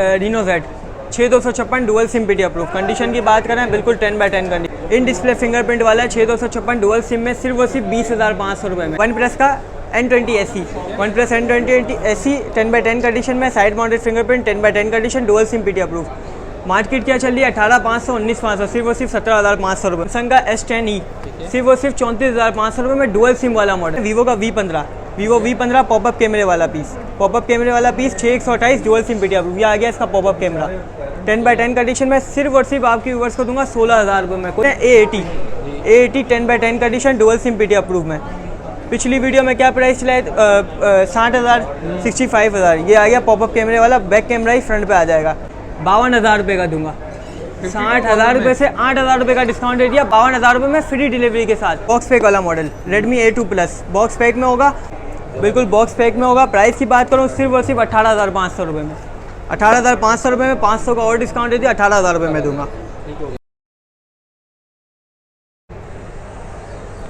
Reno Z 6256 dual SIM PT approve. Condition की बात करें बिल्कुल 10/10 कंडीशन। इन डिस्प्ले फिंगरप्रिंट वाला है 6256 डुअल सिम में सिर्फ और सिर्फ 20,500 रुपये में। वन प्लस का N20 SE, OnePlus N20 SE 10/10 condition में, side mounted fingerprint 10/10 condition, dual SIM PT approve. Market क्या चल रही है 18,500 19,500, सिर्फ और सिर्फ 17,500 रुपये। सैमसंग का S10e सिर्फ और सिर्फ 34,500 रुपये में डुअल सिम वाला मॉडल। वीवो का V15 पॉपअप कैमरे वाला piece 6128 dual SIM PT approve. ये आ गया इसका पॉपअप कैमरा 10/10 कंडीशन में, सिर्फ और सिर्फ आपके व्यूअर्स को दूंगा 16,000 रुपये में। A80 10/10 condition dual SIM PT approve में। पिछली वीडियो में क्या प्राइस चला है 60,000 65,000। ये आ गया पॉपअप कैमरे वाला, बैक कैमरा ही फ्रंट पे आ जाएगा। 52,000 रुपये का दूंगा। 60,000 रुपये से 8,000 रुपये का डिस्काउंट दे दिया, 52,000 रुपये में फ्री डिलीवरी के साथ। बॉक्स पैक वाला model Redmi A2 Plus box pack में होगा, बिल्कुल बॉक्स पैक में होगा। प्राइस की बात करूँ सिर्फ और सिर्फ 18,500 रुपये में। 18,500 रुपये में 500 का और डिस्काउंट दे दिया, 18,000 रुपये में दूंगा।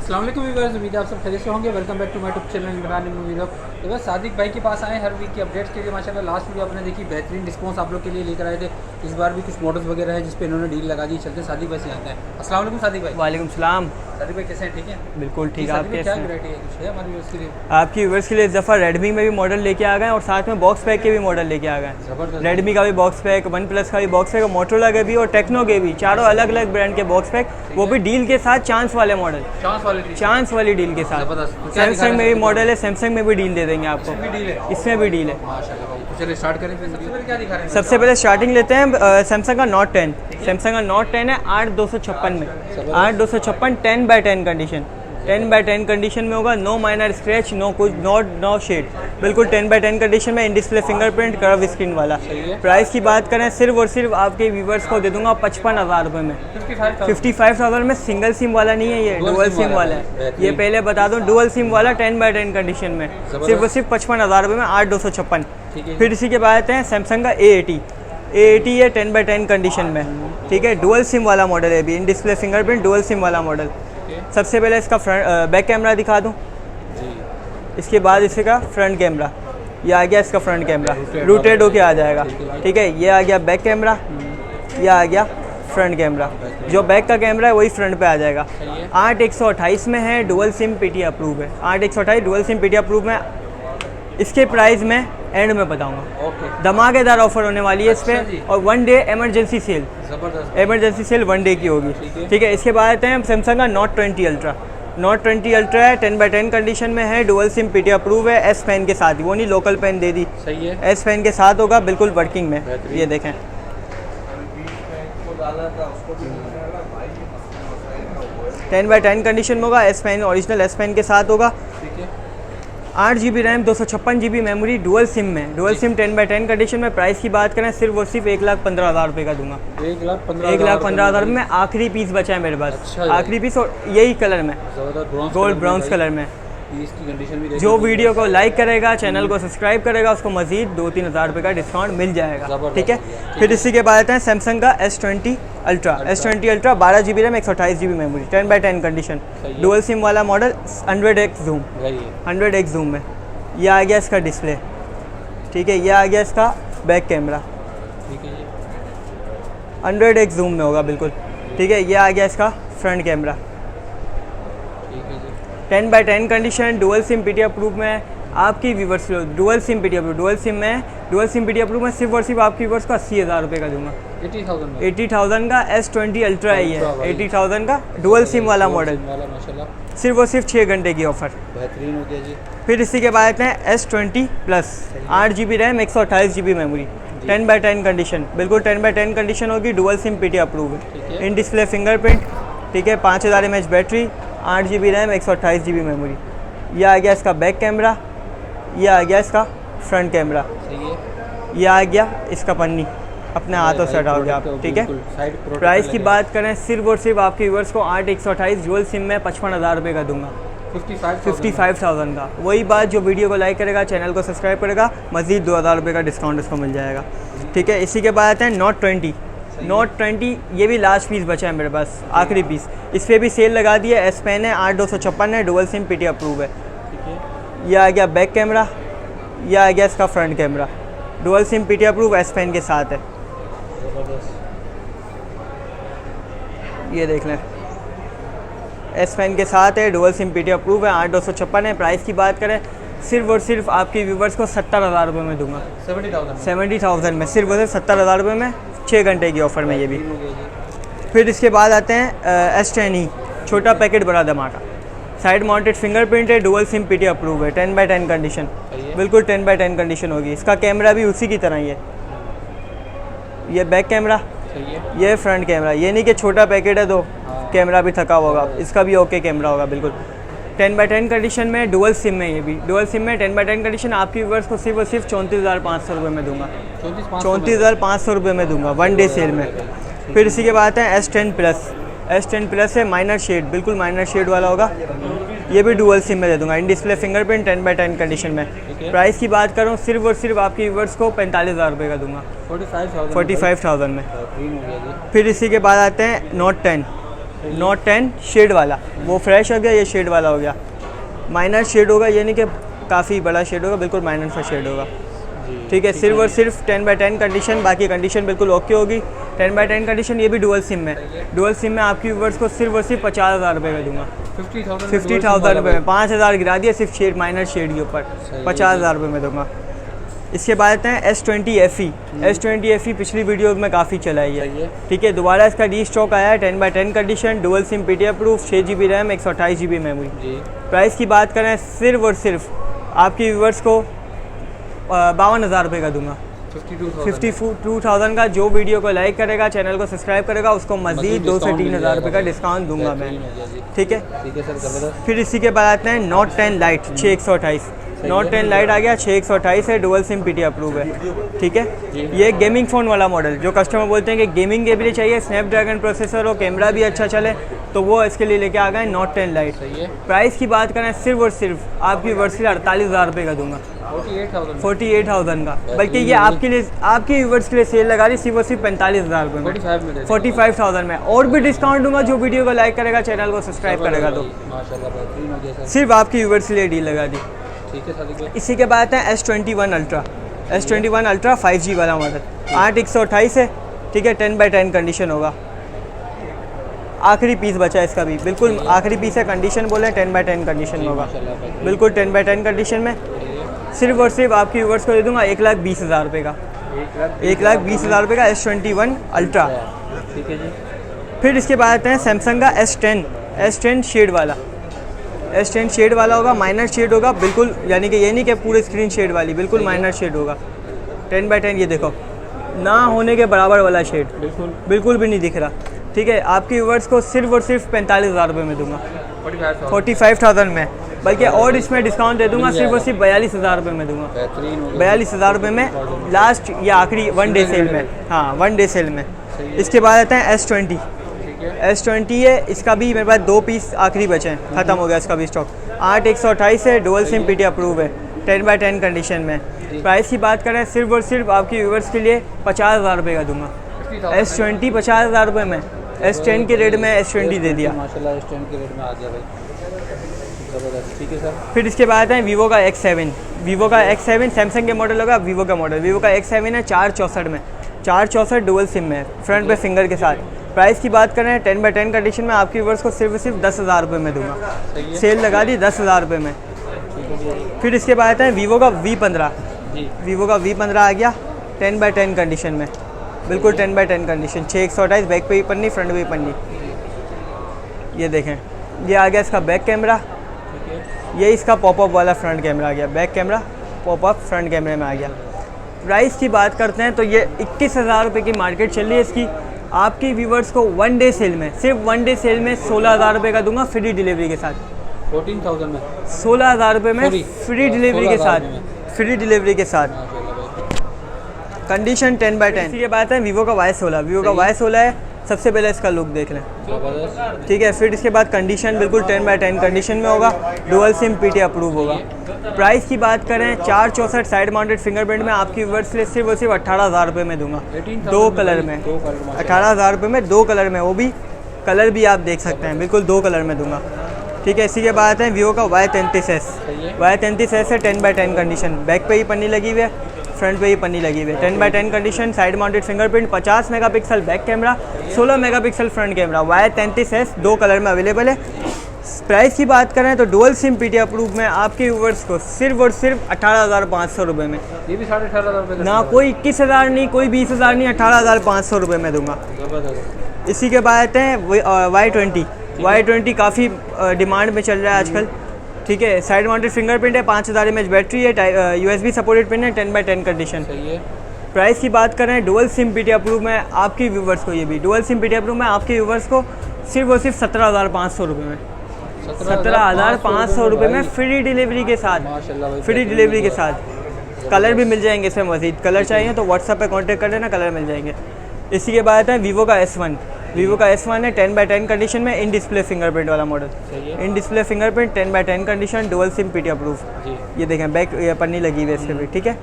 अस्सलाम वालेकुम व्यूअर्स, उम्मीद है आप सब खैरियत से होंगे। Welcome back to my YouTube channel Imran new video. तो बस सादिक भाई के पास आए हर वीक की अपडेट्स के लिए। माशाल्लाह लास्ट वीडियो आपने देखी, बेहतरीन रिस्पांस आप लोग के लिए लेकर आए थे। इस बार भी कुछ मॉडल्स वगैरह है जिस पे इन्होंने डील लगा दी। चलते सादिक भाई से आते हैं। अस्सलाम वालेकुम सादिक भाई। वालेकुम सलाम। सादिक भाई कैसे हैं? ठीक है, बिल्कुल ठीक। आप कैसे क्या हैं? वैरायटी है कुछ है हमारे व्यूअर्स के लिए? आपकी व्यूअर्स के लिए इस दफ़ा Redmi में भी मॉडल लेके आ गए और साथ में बॉक्स पैक के भी मॉडल लेके आ गए। ज़बरदस्त। Redmi का भी बॉक्स पैक, वन प्लस का भी बॉक्स पैक, मोटोरोला के भी और टेक्नो के भी, चारों अलग अलग ब्रांड के बॉक्स पैक, वो भी डील के साथ, चांस वाले मॉडल, चांस वाली डील के साथ। सैमसंग में भी मॉडल है, सैमसंग में भी डील दे देंगे आपको। इसमें भी डील है। तो चलिए स्टार्ट करें। सबसे पहले क्या दिखा रहे हैं? सबसे पहले स्टार्टिंग लेते हैं सैमसंग का Note 10। सैमसंग का Note 10 है 8,256 में, 8,256 10/10 कंडीशन, 10/10 कंडीशन में होगा। नो माइनर स्क्रैच, नो कुछ, नो शेड, बिल्कुल 10/10 कंडीशन में। In display fingerprint curve screen वाला। प्राइस की बात करें सिर्फ और सिर्फ आपके व्यूवर्स को दे दूंगा 55,000 रुपये में। 55,000 में। सिंगल सिम वाला नहीं है, ये डुअल सिम वाला है। ये पहले बता दूं, डुअल सिम वाला 10/10 कंडीशन में, सिर्फ और सिर्फ 55,000 रुपये में, 8,256। फिर इसी के बाद आते हैं सैमसंग का A80 है 10/10 कंडीशन में, ठीक है। डुअल सिम वाला मॉडल है, भी इन डिस्प्ले फिंगरप्रिंट डुअल सिम वाला मॉडल। सबसे पहले इसका बैक कैमरा दिखा दूं, इसके बाद इसका फ्रंट कैमरा। ये आ गया इसका फ्रंट कैमरा, रोटेट होके आ जाएगा, ठीक है। ये आ गया बैक कैमरा, ये आ गया फ्रंट कैमरा। जो बैक का कैमरा है वही फ्रंट पे आ जाएगा। 8,128 में है, डुअल सिम पीटी अप्रूव है। 8,128 डुअल सिम पीटी अप्रूव में। इसके प्राइस में एंड में बताऊंगा। धमाकेदार ऑफर होने वाली है इस पर, और 1 day emergency sale, emergency sale 1 day की होगी, ठीक है। इसके बाद आते हैं सैमसंग का Note 20 Ultra। Note 20 Ultra है 10/10 कंडीशन में है, डुअल सिम पीटी अप्रूव है। S पेन के साथ, वो नहीं लोकल पेन दे दी, सही है। S पेन के साथ होगा, बिल्कुल वर्किंग में। ये देखें, 10/10 कंडीशन में होगा। S pen original S pen के साथ होगा। 8 GB RAM, 256 GB memory, dual sim में, डुअल सिम 10/10 कंडीशन में। प्राइस की बात करें सिर्फ और सिर्फ 1,15,000 रुपये का दूंगा। 1,15,000 में। आखिरी पीस बचा है मेरे पास। अच्छा, आखिरी पीस, और यही कलर में, गोल्ड ब्राउन्स कलर में। इसकी कंडीशन भी जो वीडियो को लाइक करेगा, चैनल को सब्सक्राइब करेगा, उसको मजीद 2-3 हज़ार रुपये का डिस्काउंट मिल जाएगा, ठीक है। फिर इसी के बाद आते हैं सैमसंग का S20 Ultra। S20 Ultra 12 GB RAM, 128 GB memory, 10/10 condition, dual SIM वाला model, 100x zoom, 100x zoom में। ये आ गया इसका डिस्प्ले, ठीक है। ये आ गया इसका बैक कैमरा, 100x जूम में होगा, बिल्कुल, ठीक है। ये आ गया इसका front camera, 10/10 condition, dual SIM PT approve में। आपकी viewers dual SIM PT approve, dual sim में, डुअल सिम पीटी अप्रूव में सिर्फ और सिर्फ आपकी व्यूवर्स को 80,000 रुपये का दूंगा। 80,000 का S20 Ultra ही है, 80,000 का डुअल सिम वाला मॉडल, सिर्फ और सिर्फ 6 घंटे की ऑफर, बेहतरीन हो गया जी। फिर इसी के बाद आते हैं S20 Plus, 8 GB RAM, 128 GB memory, 10/10 condition, बिल्कुल 10/10 कंडीशन होगी, डुअल सिम पीटी अप्रूव है। इन डिस्प्ले फिंगरप्रिंट, ठीक है। 5000 mAh battery, 8 GB RAM, 128 GB memory. ये आ गया इसका बैक कैमरा, ये आ गया इसका फ्रंट कैमरा, ये आ गया इसका पन्नी, अपने हाथों से हटाओगे आप, ठीक है। प्राइस की बात करें सिर्फ और सिर्फ आपके व्यूअर्स को 8,128 डुअल सिम में 55,000 रुपये का दूंगा। 55,000 का। वही बात, जो वीडियो को लाइक करेगा, चैनल को सब्सक्राइब करेगा, मज़ीद 2,000 रुपये का डिस्काउंट उसको मिल जाएगा, ठीक है। इसी के बाद आते हैं Note 20। Note 20 ये भी लास्ट पीस बचा है मेरे पास, आखिरी पीस। इस पर भी सेल लगा दी है। S पेन है, 8,256 है, डुअल सिम पीटी अप्रूव है। ये आ गया बैक कैमरा, ये आ गया इसका front camera, dual SIM PT approve S pen के साथ है। ये देख लें, एस पेन के साथ है, डुअल सिम पीटी अप्रूव है, 8256 है। प्राइस की बात करें सिर्फ और सिर्फ आपके व्यूवर्स को 70,000 रुपये में दूंगा। 70,000 में, सिर्फ और सिर्फ 70,000 रुपये में, 6 घंटे की ऑफ़र में ये भी। फिर इसके बाद आते हैं S10e, छोटा पैकेट बड़ा धमाका, साइड माउंटेड फिंगरप्रिंट है, डुअल सिम पीटी अप्रूव है, 10/10 कंडीशन, बिल्कुल 10/10 कंडीशन होगी। इसका कैमरा भी उसी की तरह ही है, ये बैक कैमरा, ये फ्रंट कैमरा। ये नहीं कि छोटा पैकेट है तो कैमरा भी थका होगा, इसका भी ओके कैमरा होगा, बिल्कुल 10/10 कंडीशन में, डुअल सिम में। ये भी डुअल सिम में 10/10 कंडीशन। आपकी व्यूअर्स को सिर्फ और सिर्फ 34,500 रुपये में दूंगा, 34,500 रुपये में दूंगा, 1 डे सेल में। फिर इसी के बाद है S10 प्लस। S10 प्लस है, माइनर शेड, बिल्कुल माइनर शेड वाला होगा। ये भी डुअल सिम में दे दूंगा, इन डिस्प्ले फिंगरप्रिंट, 10/10 कंडीशन में। प्राइस की बात करूँ सिर्फ और सिर्फ आपकी व्यूअर्स को 45,000 रुपये का दूंगा, 45,000 में। फिर इसी के बाद आते हैं Note 10 शेड वाला, वो फ्रेश हो गया, ये शेड वाला हो गया। माइनर शेड होगा, ये नहीं कि काफ़ी बड़ा शेड होगा, बिल्कुल माइनर सा शेड होगा, ठीक है। सिर्फ और सिर्फ 10/10 कंडीशन, बाकी कंडीशन बिल्कुल ओके होगी। 10/10 कंडीशन, ये भी डुअल सिम में। डुअल सिम में आपकी व्यूअर्स को सिर्फ और सिर्फ 50,000 रुपये का दूंगा, 50,000 रुपये में। 5,000 गिरा दिया सिर्फ शेड, माइनर शेड के ऊपर, 50,000 रुपये में दूंगा। इसके बाद आते हैं S20 FE। S20 FE पिछली वीडियो में काफ़ी चला है ये, ठीक है। दोबारा इसका री स्टॉक आया है, 10/10 condition, dual SIM PT approve, 6 GB RAM, 128 GB memory. Price की बात करें सिर्फ और सिर्फ आपकी व्यूअर्स को 52,000 रुपये का दूंगा, 52,000 का। जो वीडियो को लाइक करेगा, चैनल को सब्सक्राइब करेगा, उसको मज़ीद 2 से 3,000 रुपये का डिस्काउंट दूंगा मैं, ठीक है। फिर इसी के बाद आते हैं Note 10 Lite 6/128। Note 10 Lite आ गया, 6/128 है, डुअल सिम पीटी अप्रूव है, ठीक है। ये गेमिंग फ़ोन वाला मॉडल, जो कस्टमर बोलते हैं कि गेमिंग के लिए चाहिए, स्नैपड्रैगन प्रोसेसर हो, कैमरा भी अच्छा चले, तो वो इसके लिए लेके आ गए Note 10 Lite। प्राइस की बात करें सिर्फ और सिर्फ आपकी वर्ष 48,000 रुपये का दूंगा, 48,000 का। बल्कि ये आपके लिए, आपके व्यूवर्स के लिए सेल लगा रही सिर्फ और सिर्फ 45,000 रुपये में, 45,000 में। और भी डिस्काउंट दूंगा जो वीडियो को लाइक करेगा, चैनल को सब्सक्राइब करेगा, तो सिर्फ आपके व्यूवर्स के लिए डील लगा दी, ठीक है। इसी के बाद है S21 Ultra। S21 Ultra 5G वाला मॉडल, 8/128 है, ठीक है, 10/10 कंडीशन होगा। आखिरी पीस बचा है इसका भी, बिल्कुल आखिरी पीस है, कंडीशन बोले 10/10 कंडीशन में होगा, बिल्कुल 10/10 कंडीशन में। सिर्फ और सिर्फ आपके व्यूवर्स को दे दूंगा 1,20,000 रुपये का, 1,20,000 रुपये का S21 Ultra, ठीक है जी। फिर इसके बाद आते हैं सैमसंग का S10 शेड वाला। S10 शेड वाला होगा, माइनर शेड होगा, बिल्कुल, यानी कि ये नहीं कि पूरे स्क्रीन शेड वाली, बिल्कुल माइनर शेड होगा, 10/10। ये देखो, ना होने के बराबर वाला शेड, बिल्कुल भी नहीं दिख रहा, ठीक है। आपके व्यूवर्स को सिर्फ और सिर्फ 45,000 रुपये में दूंगा, 45,000 में। बल्कि और इसमें डिस्काउंट दे दूंगा, सिर्फ और सिर्फ 42,000 रुपये में दूंगा, 42,000 रुपये में लास्ट या आखिरी 1 डे सेल में, हाँ 1 डे सेल में। इसके बाद आता है S20 है, इसका भी मेरे पास 2 पीस आखिरी बचे हैं, ख़त्म हो गया इसका भी स्टॉक। 8/128 है, डुअल सिम पीटी अप्रूव है, 10/10 कंडीशन में। प्राइस की बात करें सिर्फ और सिर्फ आपके व्यूवर्स के लिए 50,000 रुपये का दूंगा, S20 50,000 रुपये में। S10 के रेट में S20 दे दिया, माशाल्लाह S10 के रेट में आ गया भाई, ज़बरदस्त, ठीक है सर। फिर इसके बाद है वीवो का X7, सैमसंग के मॉडल होगा, वीवो का मॉडल। वीवो का X7 है, 4/64 में, 4/64 डुअल सिम में, फ्रंट पे फिंगर के साथ। प्राइस की बात करें 10/10 कंडीशन में, आपकी व्यूअर्स को सिर्फ 10,000 रुपये में दूंगा, सेल लगा दी 10,000 रुपये में। फिर इसके बाद आते हैं वीवो का V15 आ गया, 10/10 कंडीशन में, बिल्कुल 10/10 कंडीशन, 6/128, बैक पे भी पन्नी, फ्रंट पे भी पन्नी। ये देखें, ये आ गया इसका बैक कैमरा, ये इसका पॉपअप वाला फ्रंट कैमरा आ गया, बैक कैमरा पॉपअप फ्रंट कैमरे में आ गया। प्राइस की बात करते हैं तो ये 21,000 रुपये की मार्केट चल रही है इसकी। आपकी व्यूवर्स को 1 डे सेल में, सिर्फ 1 डे सेल में 16,000 रुपये का दूंगा, फ्री डिलीवरी के साथ, 14,000 में, 16,000 रुपये में फ्री डिलीवरी के साथ, फ्री डिलीवरी के साथ, कंडीशन 10/10। इसी के बाद है वीवो का Y16 है, सबसे पहले इसका लुक देख लें, ठीक है। फिर इसके बाद कंडीशन बिल्कुल 10/10 कंडीशन में होगा, डुअल सिम पीटी अप्रूव होगा। प्राइस की बात करें 4/64 साइड माउंटेड फिंगरप्रिंट में, आपकी व्यूअर्स लिए सिर्फ और सिर्फ 18,000 रुपये में दूंगा, 2 कलर में, 18,000 रुपये में 2 कलर में, वो भी कलर भी आप देख सकते हैं, बिल्कुल 2 कलर में दूंगा, ठीक है। इसी के बाद है वीवो का Y33S है, 10/10 कंडीशन, बैक पे ही पन्नी लगी हुई है, फ्रंट पे ही पन्नी लगी हुई है। 10x10 condition, side mounted fingerprint, 50 megapixel back camera, 16 megapixel front camera, Y33S 2 colour में अवेलेबल है। प्राइस की बात करें तो डुअल सिम पीटी अप्रूव में आपके व्यूवर्स को सिर्फ और सिर्फ 18,500 रुपये में, ये भी 18,500 रुपये ना कोई 21,000 नहीं, कोई 20,000 नहीं, 18,500 रुपये में दूंगा। ज़बरदस्त। इसी के बाद आते हैं Y20 काफ़ी डिमांड में चल रहा है आजकल, ठीक है। साइड माउंटेड फिंगरप्रिंट है, 5000 mAh बैटरी है, USB सपोर्टेड पिन है, 10x10 कंडीशन। सही है। प्राइस की बात करें डुअल सिम पीटी अप्रूव में आपके व्यूवर्स को, ये भी डुअल सिम पीटी अप्रूव में आपके व्यूवर्स को सिर्फ और सिर्फ 17,500 रुपये में, 17,500 रुपये में फ्री डिलीवरी के साथ, माशाल्लाह भाई, फ्री डिलीवरी के साथ। कलर भी मिल जाएंगे इसमें, मज़ीद कलर चाहिए तो व्हाट्सएप पे कांटेक्ट कर लेना, कलर मिल जाएंगे। इसी के बाद है वीवो का S1 है, 10x10 कंडीशन में, इन डिस्प्ले फिंगरप्रिंट वाला मॉडल, सही है। In display fingerprint 10x10 condition, dual SIM PT approve. जी। ये देखें बैक ये पन्नी लगी हुई है इसके भी, ठीक है।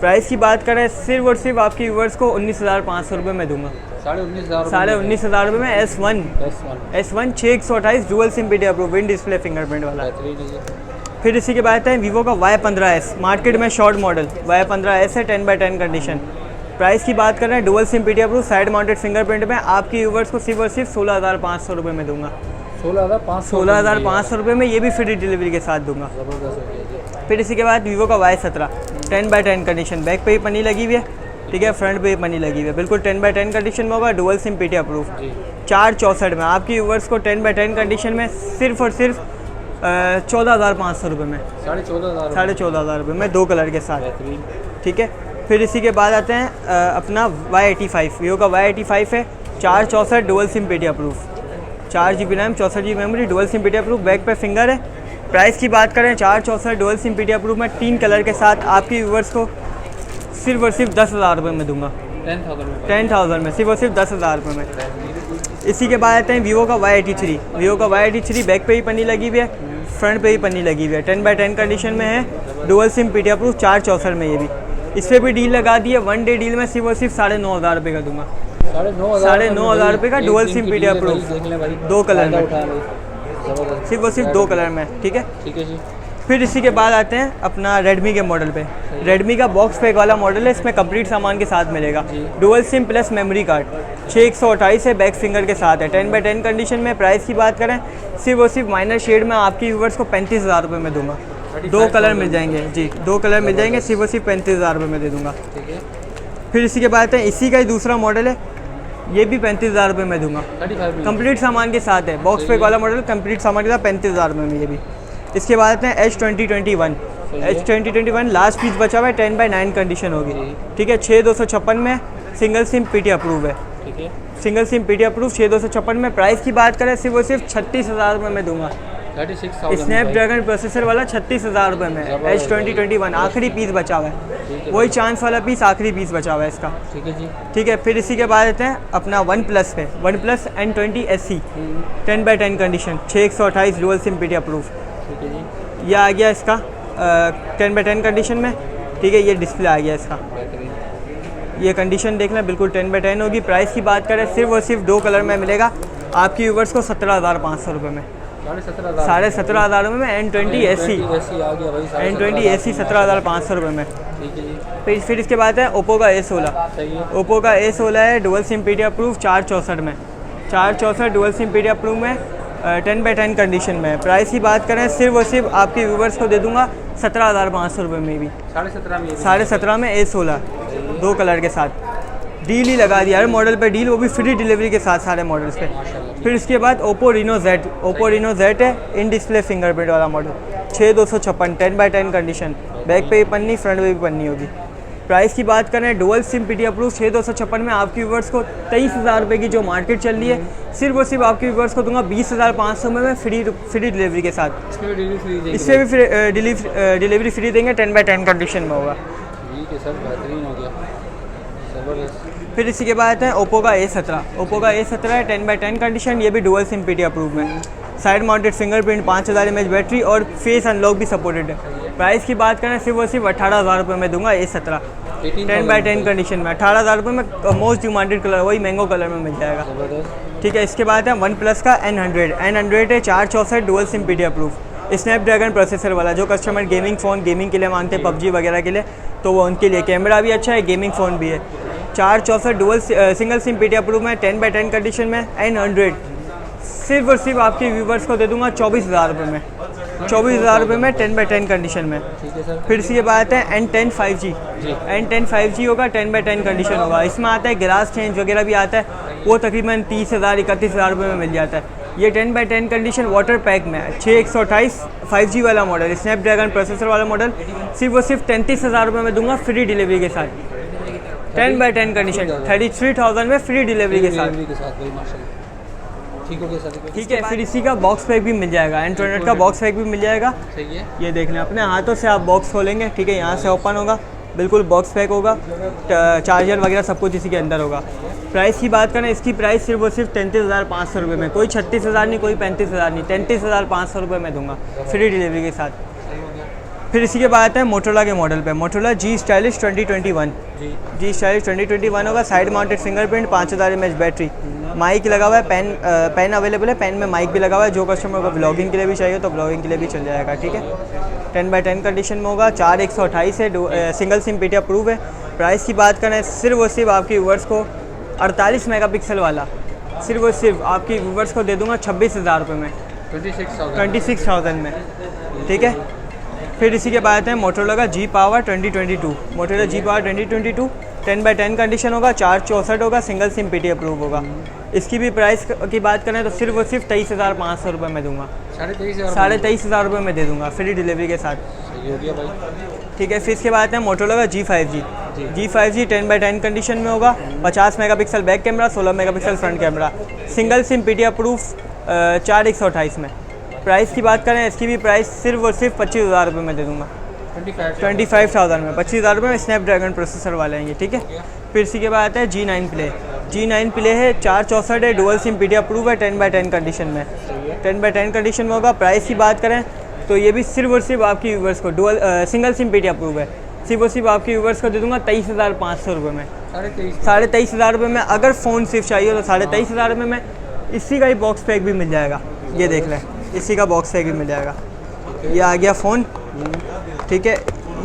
प्राइस की बात करें सिर्फ और सिर्फ आपके व्यूवर्स को 19,500 रुपये में दूंगा, 19,500 रुपये में। S1 6/128 dual SIM PT approve, इन डिस्प्ले फिंगरप्रिंट वाला। फिर इसी के बाद है वीवो का Y15S, मार्केट में शॉर्ट मॉडल Y15S है, 10x10 कंडीशन। प्राइस की बात कर रहे हैं dual SIM PT approve, side mounted fingerprint में आपके व्यूवर्स को सिर्फ और सिर्फ 16,500 रुपये में दूंगा, 16,500 रुपये में, ये भी फ्री डिलीवरी के साथ दूंगा। फिर इसी के बाद वीवो का Y17 10x10 कंडीशन, बैक पे ही पन्नी लगी हुई है, ठीक है, फ्रंट पे ही पन्नी लगी हुई है, बिल्कुल 10x10 कंडीशन में होगा, डुअल सिम पीटी अप्रूव। 464 में आपके व्यूवर्स को 10x10 कंडीशन में सिर्फ और सिर्फ 14,500 रुपये में, 14,500 रुपये में, 2 कलर के साथ, ठीक है। फिर इसी के बाद आते हैं अपना Y85, वीवो का Y85 है, 464 dual SIM PT approve, 4 GB RAM, 64 GB memory, dual SIM PT approve, back पे फिंगर है। प्राइस की बात करें 464 डुअल सिम पीटी अप्रूव में 3 कलर के साथ आपके व्यूवर्स को सिर्फ और सिर्फ 10,000 रुपये में दूंगा, 10,000 में, सिर्फ और सिर्फ 10,000 रुपये में। इसी के बाद आते हैं वीवो का Y83, बैक पे ही पन्नी लगी हुई है, फ्रंट पे ही पन्नी लगी हुई है, 10x10 कंडीशन में है, डुअल सिम पीटी अप्रूव, 464 में। ये भी इस पर भी डील लगा दी है, 1 डे डील में सिर्फ और सिर्फ 9,500 रुपये का दूंगा, 9,500 रुपये का dual SIM PT approve, 2 colour में, सिर्फ और सिर्फ 2 कलर में, ठीक है जी। फिर इसी के बाद आते हैं अपना रेडमी के मॉडल पे, रेडमी का बॉक्स पैक वाला मॉडल है, इसमें कंप्लीट सामान के साथ मिलेगा, dual SIM plus memory card, 6128 है, बैक फिंगर के साथ है, 10x10 कंडीशन में। प्राइस की बात करें सिर्फ और सिर्फ माइनर शेड में आपके व्यूवर्स को 35,000 रुपये में दूंगा, 2 कलर मिल जाएंगे जी, 2 कलर मिल जाएंगे, सिर्फ और सिर्फ 35,000 रुपये में दे दूंगा। फिर इसी के बाद है इसी का ही दूसरा मॉडल है, ये भी 35,000 रुपये में दूंगा, कंप्लीट सामान के साथ है, बॉक्स पैक वाला मॉडल, कंप्लीट सामान के साथ 35,000 रुपये में ये भी। इसके बाद आते हैं H2021 लास्ट पीस बचा हुआ है, 10x9 कंडीशन होगी, ठीक है, 6256 में, सिंगल सिम पीटी अप्रूव है, सिंगल सिम पीटी अप्रूव 6256 में। प्राइस की बात करें सिर्फ और सिर्फ 36,000 रुपये में दूंगा, स्नैपड्रैगन प्रोसेसर वाला 36,000 रुपये में, H2021 आखिरी पीस बचा हुआ है, वही चांस वाला पीस आखिरी पीस बचा हुआ है इसका, ठीक है जी, ठीक है। फिर इसी के बाद आते हैं अपना वन प्लस पे, OnePlus N20 SE 10x10 condition, 6128 dual SIM PT approve, ये आ गया इसका 10x10 कंडीशन में, ठीक है, ये डिस्प्ले आ गया इसका, ये कंडीशन देख लें, बिल्कुल 10x10 होगी। प्राइस की बात करें सिर्फ और सिर्फ 2 कलर में मिलेगा आपके व्यूवर्स को 17,500 रुपये में, 17,500 रुपये में। N20 SE 17,500 रुपये में। फिर इसके बाद है ओप्पो का A16 है, डुअल सिम पीटी अप्रूव, 464 में, 464 डुअल सिम पीटी अप्रूव में, 10x10 कंडीशन में। प्राइस की बात करें सिर्फ और सिर्फ आपके व्यूवर्स को दे दूंगा 17,500 रुपये में भी, 17,500 में A16 2 कलर के साथ, डील ही लगा दिया हर मॉडल पे डील, वो भी फ्री डिलीवरी के साथ सारे मॉडल्स पे। फिर इसके बाद ओप्पो Reno Z है, इन डिस्प्ले फिंगरप्रिंट वाला मॉडल, 6256 10x10 कंडीशन, बैक पे भी पन्नी, फ्रंट पे भी पन्नी होगी। प्राइस की बात करें डुअल सिम पीटी अप्रूव 6256 में आपके व्यूवर्स को 23,000 रुपये की जो मार्केट चल रही है, सिर्फ और सिर्फ आपके व्यूवर्स को दूंगा 20,500 में फ्री डिलीवरी के साथ, इससे भी डिलीवरी फ्री देंगे, 10x10 कंडीशन में होगा। फिर इसी के बाद है ओप्पो का A17 है, 10x10 कंडीशन, ये भी डुअल सिम पीटी अप्रूव में, side mounted fingerprint, 5000 mAh battery और फेस अनलॉक भी सपोर्टेड है। प्राइस की बात करें सिर्फ और सिर्फ 18,000 रुपये में दूंगा A17 10x10 कंडीशन में, 18,000 रुपये में मोस्ट डिमांडेड कलर, वही मैंगो कलर में मिल जाएगा, ठीक है। इसके बाद है OnePlus का N100 है, 464 dual SIM PT approve, Snapdragon processor वाला, जो कस्टमर गेमिंग के लिए मांगते हैं, PUBG वगैरह के लिए, तो वो उनके लिए कैमरा भी अच्छा है, गेमिंग फ़ोन भी है। 464 dual single SIM PT approve में 10/10 कंडीशन में एंड 100 सिर्फ और सिर्फ आपके व्यूवर्स को दे दूंगा 24,000 रुपये में। 24,000 रुपये में 10/10 कंडीशन में। ठीक है सर। फिर से ये बात है N10 5G। N10 5G होगा, 10/10 कंडीशन होगा। इसमें आता है ग्लास चेंज वगैरह भी आता है, वो तकरीबन 30,000 31,000 रुपये में मिल जाता है। ये 10/10 कंडीशन वाटर पैक में है। 6128 5G वाला मॉडल, स्नैपड्रैगन प्रोसेसर वाला मॉडल, सिर्फ और सिर्फ 33,000 रुपये में दूंगा फ्री डिलीवरी के साथ। 10/10 कंडीशन 33,000 में फ्री डिलीवरी के साथ। भाई माशाल्लाह। ठीक हो गया सर। ठीक है, फिर इसी का बॉक्स पैक भी मिल जाएगा, एंड्रॉइड का बॉक्स पैक भी मिल जाएगा। सही है। ये देख लें, अपने हाथों से आप बॉक्स खोलेंगे, ठीक है, यहाँ से ओपन होगा, बिल्कुल बॉक्स पैक होगा, चार्जर वगैरह सब कुछ इसी के अंदर होगा। प्राइस की बात करें, इसकी प्राइस सिर्फ और सिर्फ 33,500 रुपये में, कोई 36,000 नहीं, कोई 35,000 नहीं, 33,500 रुपये में दूंगा फ्री डिलीवरी के साथ। फिर इसी के बाद है मोटोरोला के मॉडल पे, Motorola G Stylish 2021। G Stylish 2021 होगा, side mounted fingerprint, 5000 mAh battery, mic लगा हुआ है, पेन अवेलेबल है, पेन में माइक भी लगा हुआ है। जो कस्टमर को ब्लॉगिंग के लिए भी चाहिए तो ब्लॉगिंग के लिए भी चल जाएगा। ठीक है, 10/10 कंडीशन में होगा, 4128 है, सिंगल सिम पीटी अप्रूव है। प्राइस की बात करें, सिर्फ और सिर्फ आपके व्यूवर्स को 48 मेगापिक्सल वाला सिर्फ और सिर्फ आपकी व्यूवर्स को दे दूंगा 26,000 रुपये में, 26,000 में। ठीक है, फिर इसी के बाद है मोटोरोला का G Power 2022, Motorola G Power 2022 10/10 condition होगा, 464 होगा, सिंगल सिम पीटी अप्रूव होगा। इसकी भी प्राइस की बात करें तो सिर्फ और सिर्फ 23,500 रुपये में दूंगा, 23,500 रुपये में दे दूंगा फ्री डिलीवरी के साथ। सही हो गया भाई। ठीक है, फिर इसके बाद है मोटोरोला का G5G 10/10 कंडीशन में होगा, 50 megapixel back camera, 16 megapixel front camera, single SIM PT approve, 4128 में। प्राइस की बात करें, इसकी भी प्राइस सिर्फ और सिर्फ 25,000 रुपये में दे दूंगा, 25,000 में, 25,000 रुपये में स्नैपड्रैगन प्रोसेसर वाले हैं ये। ठीक है, फिर इसी के बाद है G9 प्ले है, 464 है, डुअल सिम पीटी अप्रूव है, 10/10 कंडीशन में, 10/10 कंडीशन में होगा। प्राइस की बात करें तो ये भी सिर्फ और सिर्फ आपकी व्यूवर्स को सिंगल सिम पीटी अप्रूव है, सिर्फ और सिर्फ आपकी व्यूवर्स को दे दूंगा 23,500 रुपये में, 23,500 रुपये में। अगर फ़ोन सिर्फ चाहिए तो 23,500 रुपये में इसी का ही बॉक्स पैक भी मिल जाएगा। ये देख लें, इसी का बॉक्स पैक भी मिल जाएगा। ये आ गया फ़ोन, ठीक है,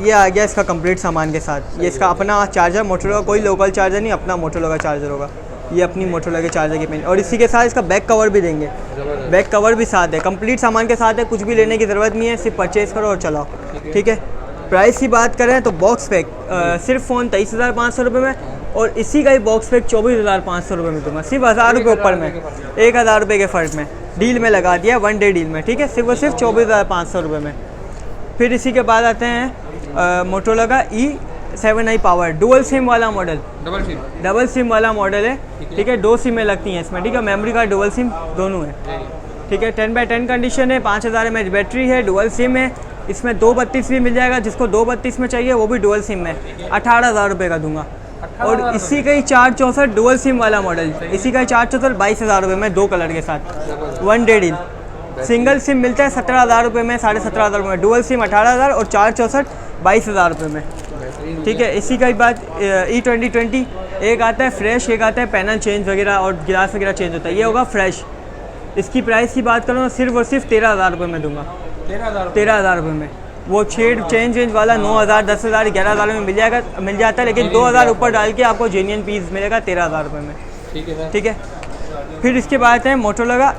ये आ गया इसका कंप्लीट सामान के साथ। ये इसका अपना चार्जर, मोटोरोला कोई लोकल चार्जर नहीं, अपना मोटोरोला का चार्जर होगा। ये अपनी मोटोरोला के चार्जर की पिन, और इसी के साथ इसका बैक कवर भी देंगे, बैक कवर भी साथ है, कंप्लीट सामान के साथ है, कुछ भी लेने की ज़रूरत नहीं है, सिर्फ परचेज़ करो और चलाओ। ठीक है, प्राइस की बात करें तो बॉक्स पैक सिर्फ फ़ोन 23,500 रुपये में, और इसी का ही बॉक्स पैक 24,500 रुपये में दूँगा, सिर्फ 1,000 रुपये ऊपर में, 1,000 रुपये के फ़र्क में डील में लगा दिया, 1 डे डील में। ठीक है, सिर्फ और सिर्फ 24,500 रुपये में। फिर इसी के बाद आते हैं मोटोरोला का E7i पावर, डुअल सिम वाला मॉडल, डबल सिम वाला मॉडल है। ठीक है, 2 सिमें लगती हैं इसमें। ठीक है, मेमोरी कार्ड डुअल सिम दोनों है। ठीक है, 10/10 कंडीशन है, 5000 mAh बैटरी है, डुअल सिम है। इसमें 232 भी मिल जाएगा, जिसको 232 में चाहिए वो भी डुअल सिम में, 18,000 रुपये का दूंगा। और इसी का ही 464 डुअल सिम वाला मॉडल, इसी का ही 464 22,000 रुपये में, 2 कलर के साथ, 1 डे डील। सिंगल सिम मिलता है 17,000 रुपये में, 17,500 रुपये में, डुअल सिम 18,000 और 464 22,000 रुपये में। ठीक है, इसी का ही बात E2020, एक आता है फ्रेश, एक आता है पैनल चेंज वगैरह और गिलास वगैरह चेंज होता है, ये होगा फ्रेश। इसकी प्राइस की बात करूँ तो सिर्फ और सिर्फ 13,000 रुपये में दूंगा, 13,000 रुपये में। वो शेड चेंज वाला 9,000 10,000 11,000 में मिल जाता है, लेकिन 2,000 ऊपर डाल के आपको जेन्युइन पीस मिलेगा 13,000 रुपये में। ठीक है, फिर इसके बाद है मोटोरोला का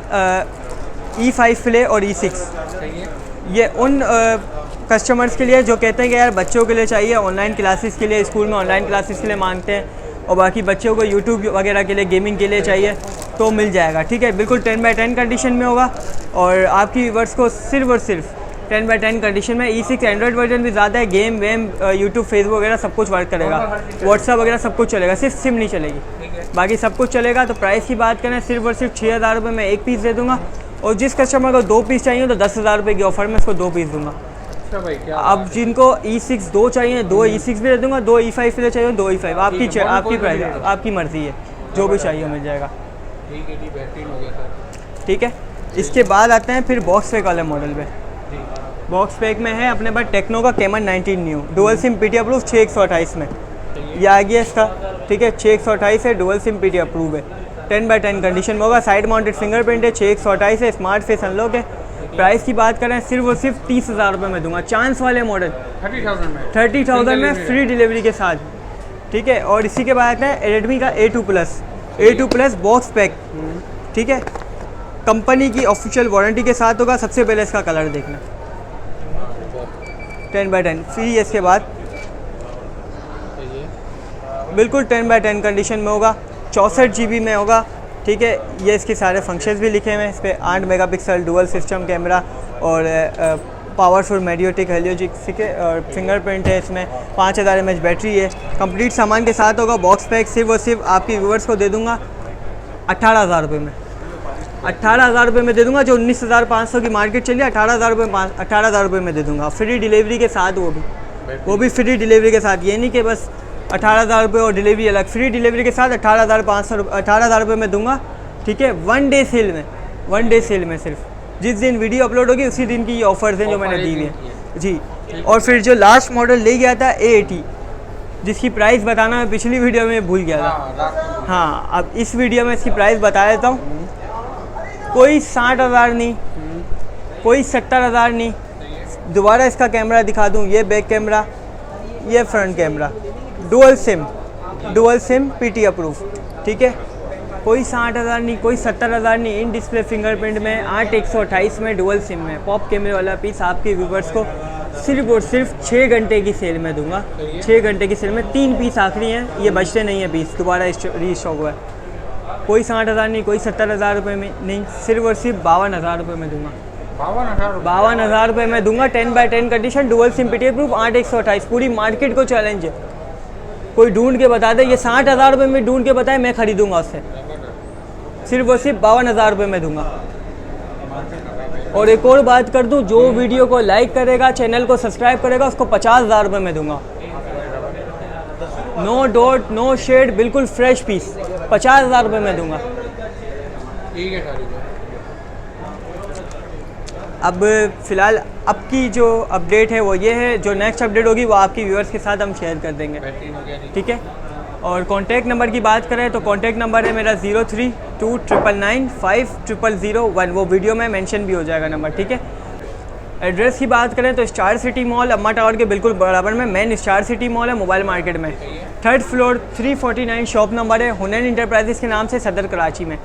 E5 प्ले और E6। ये उन कस्टमर्स के लिए जो कहते हैं कि यार बच्चों के लिए चाहिए, ऑनलाइन क्लासेस के लिए, स्कूल में ऑनलाइन क्लासेस के लिए मांगते हैं, और बाकी बच्चों को यूट्यूब वगैरह के लिए, गेमिंग के लिए चाहिए तो मिल जाएगा। ठीक है, बिल्कुल 10/10 कंडीशन में होगा, और आपकी व्यूअर्स को सिर्फ और सिर्फ 10/10 कंडीशन में। E6 एंड्रॉइड वर्जन भी ज़्यादा है, गेम वेम यूट्यूब फेसबुक वगैरह सब कुछ वर्क करेगा, व्हाट्सअप वगैरह सब कुछ चलेगा, सिर्फ सिम नहीं चलेगी, बाकी सब कुछ चलेगा। तो प्राइस की बात करें, सिर्फ और सिर्फ 6,000 रुपये में 1 पीस दे दूँगा, और जिस कस्टमर को 2 पीस चाहिए तो 10,000 रुपये की ऑफर में उसको 2 पीस दूँगा। अब जिनको E6 2 चाहिए, 2 E6 भी दे दूँगा, 2 E5 के लिए चाहिए 2 E5, आपकी प्राइस, आपकी मर्ज़ी है, जो भी चाहिए मिल जाएगा। ठीक है, इसके बाद आते हैं फिर बॉक्स पैक वाले मॉडल पे। बॉक्स पैक में है अपने पास टेक्नो का Camon 19 new, dual SIM PT approve 6128 में, ये आ गया इसका। ठीक है, 6128 है, डुअल सिम पीटी अप्रूव है, 10/10 कंडीशन में होगा, साइड माउंटेड फिंगरप्रिंट है, 6128 है, स्मार्ट फेस अनलॉक है, प्राइस की बात करें सिर्फ और सिर्फ 30,000 रुपये में दूंगा, चांस वाले मॉडल 30,000 में 30,000 में फ्री डिलीवरी के साथ, ठीक है। और इसी के बाद है रेडमी का A2 प्लस बॉक्स पैक, ठीक है, कंपनी की ऑफिशियल वारंटी के साथ होगा। सबसे पहले इसका कलर देखना, 10x10 फ्री है। इसके बाद बिल्कुल 10x10 कंडीशन में होगा, 64 GB में होगा, ठीक है। ये इसके सारे फंक्शंस भी लिखे हुए हैं इस पर, 8 मेगापिक्सल डुअल सिस्टम कैमरा और पावरफुल मेडियोटेक हेलियोजिक, ठीक है, और फिंगरप्रिंट है इसमें, 5000 mAh बैटरी है, कंप्लीट सामान के साथ होगा। बॉक्स पैक सिर्फ और सिर्फ आपके व्यूवर्स को दे दूंगा 18,000 रुपये में, 18,000 रुपये में दे दूंगा। जो 19,500 की मार्केट चली, 18,000 रुपये में दे दूंगा, फ्री डिलीवरी के साथ। वो भी फ्री डिलीवरी के साथ, ये नहीं कि बस 18,000 रुपये और डिलीवरी अलग, फ्री डिलीवरी के साथ 18,000 रुपये में दूंगा, ठीक है। 1 डे सेल में सिर्फ जिस दिन वीडियो अपलोड होगी उसी दिन की ये ऑफर्स हैं जो मैंने दी हुई हैं जी। और फिर जो लास्ट मॉडल ले गया था A80, जिसकी प्राइस बताना मैं पिछली वीडियो में भूल गया था, हाँ, अब इस वीडियो में इसकी प्राइस बता देता हूँ। कोई 60,000 नहीं, कोई 70,000 नहीं। दोबारा इसका कैमरा दिखा दूँ, ये बैक कैमरा, ये front camera, dual SIM PT approve, ठीक है। कोई 60,000 नहीं, कोई 70,000 नहीं, इन डिस्प्ले फिंगरप्रिंट में 8/128 में डुअल सिम में पॉप कैमरे वाला पीस आपके व्यूवर्स को सिर्फ और सिर्फ 6 घंटे की सेल में दूंगा। 6 घंटे की सेल में 3 पीस आखिरी हैं, ये बचते नहीं हैं पीस, दोबारा रीस्टॉक हुआ है। कोई 60,000 नहीं, कोई 70,000 रुपये में नहीं, सिर्फ और सिर्फ 52,000 रुपये में दूंगा। 52,000 रुपये में दूंगा, 10x10 condition, dual SIM PT approve, 8/128। पूरी मार्केट को चैलेंज है, कोई ढूंढ के बता दे, ये 60,000 रुपये में ढूंढ के बताए, मैं खरीदूंगा उससे। सिर्फ और सिर्फ 52,000 रुपये में दूंगा। और एक और बात कर दूं, जो वीडियो को लाइक करेगा, चैनल को सब्सक्राइब करेगा, उसको 50,000 रुपये में दूंगा। नो डॉट नो शेड, बिल्कुल फ्रेश पीस, 50,000 रुपये में दूंगा। अब फ़िलहाल अब की जो अपडेट है वो ये है, जो नेक्स्ट अपडेट होगी वो आपकी व्यूअर्स के साथ हम शेयर कर देंगे, ठीक है। और कॉन्टैक्ट नंबर की बात करें तो कॉन्टैक्ट नंबर है मेरा 0329950001, वो वीडियो में मेंशन भी हो जाएगा नंबर, ठीक है। एड्रेस की बात करें तो स्टार सिटी मॉल अम्मा टावर के बिल्कुल बराबर में मेन स्टार सिटी मॉल है, मोबाइल मार्केट में, 3rd फ्लोर 349 शॉप नंबर है, हुनैन इंटरप्राइजेस के नाम से, सदर कराची में।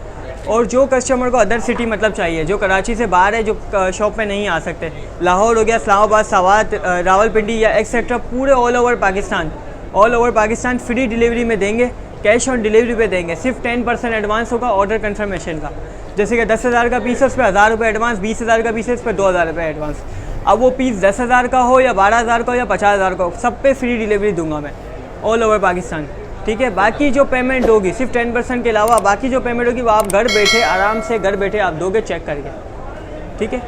और जो कस्टमर को अदर सिटी मतलब चाहिए, जो कराची से बाहर है, जो शॉप पे नहीं आ सकते, लाहौर हो गया, इस्लामाबाद, सवात, रावलपिंडी या एक्सेट्रा, पूरे all over Pakistan free delivery में देंगे, कैश ऑन डिलीवरी पे देंगे। सिर्फ 10% एडवांस होगा ऑर्डर कंफर्मेशन का, जैसे कि 10,000 का पीस है उस पर 1,000 रुपये एडवांस, 20,000 का पीस है उस पर 2,000 रुपये एडवांस। अब वो पीस 10,000 का हो या 12,000 का हो या 50,000 का हो, सब पे फ्री डिलीवरी दूंगा मैं, ऑल ओवर पाकिस्तान, ठीक है। बाकी जो पेमेंट होगी सिर्फ 10% के अलावा बाकी जो पेमेंट होगी वो आप घर बैठे, आराम से घर बैठे आप दोगे चेक करके, ठीक है।